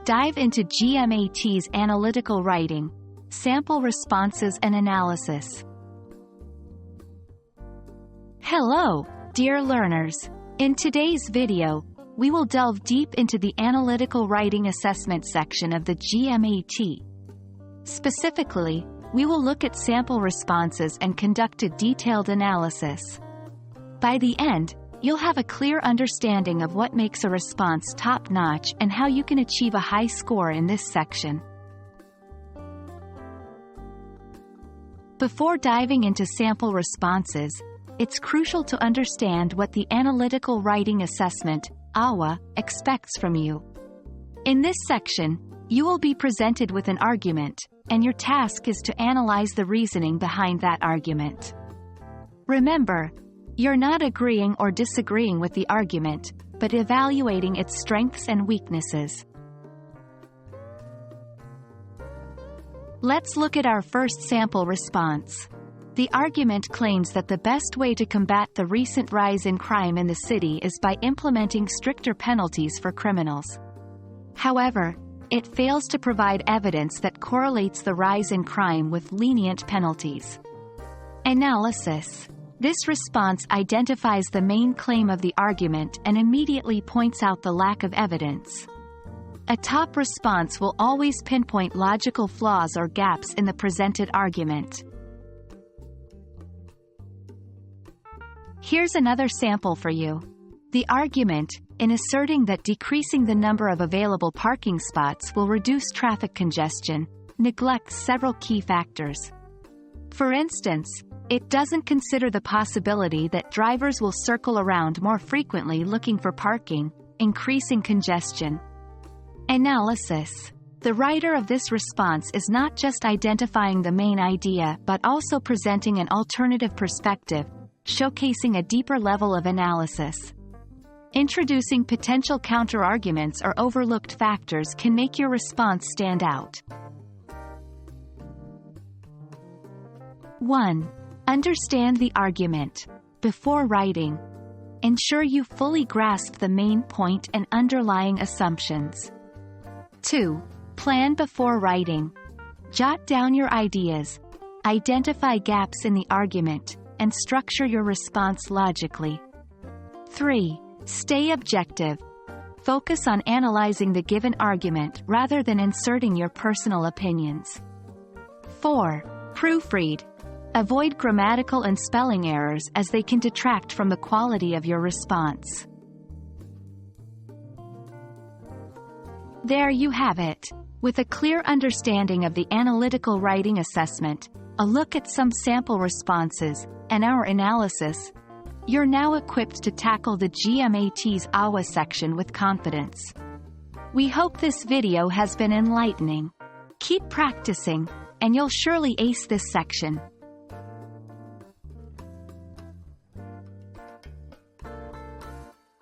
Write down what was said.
Dive into GMAT's Analytical Writing, Sample Responses and Analysis. Hello, dear learners. In today's video, we will delve deep into the Analytical Writing Assessment section of the GMAT. Specifically, we will look at sample responses and conduct a detailed analysis. By the end, you'll have a clear understanding of what makes a response top-notch and how you can achieve a high score in this section. Before diving into sample responses, it's crucial to understand what the Analytical Writing Assessment, AWA, expects from you. In this section, you will be presented with an argument, and your task is to analyze the reasoning behind that argument. Remember, you're not agreeing or disagreeing with the argument, but evaluating its strengths and weaknesses. Let's look at our first sample response. The argument claims that the best way to combat the recent rise in crime in the city is by implementing stricter penalties for criminals. However, it fails to provide evidence that correlates the rise in crime with lenient penalties. Analysis. This response identifies the main claim of the argument and immediately points out the lack of evidence. A top response will always pinpoint logical flaws or gaps in the presented argument. Here's another sample for you. The argument, in asserting that decreasing the number of available parking spots will reduce traffic congestion, neglects several key factors. For instance, it doesn't consider the possibility that drivers will circle around more frequently looking for parking, increasing congestion. Analysis. The writer of this response is not just identifying the main idea but also presenting an alternative perspective, showcasing a deeper level of analysis. Introducing potential counterarguments or overlooked factors can make your response stand out. 1. Understand the argument. Before writing, ensure you fully grasp the main point and underlying assumptions. 2. Plan before writing. Jot down your ideas, identify gaps in the argument, and structure your response logically. 3. Stay objective. Focus on analyzing the given argument rather than inserting your personal opinions. 4. Proofread. Avoid grammatical and spelling errors as they can detract from the quality of your response. There you have it. With a clear understanding of the Analytical Writing Assessment, a look at some sample responses, and our analysis, you're now equipped to tackle the GMAT's AWA section with confidence. We hope this video has been enlightening. Keep practicing, and you'll surely ace this section.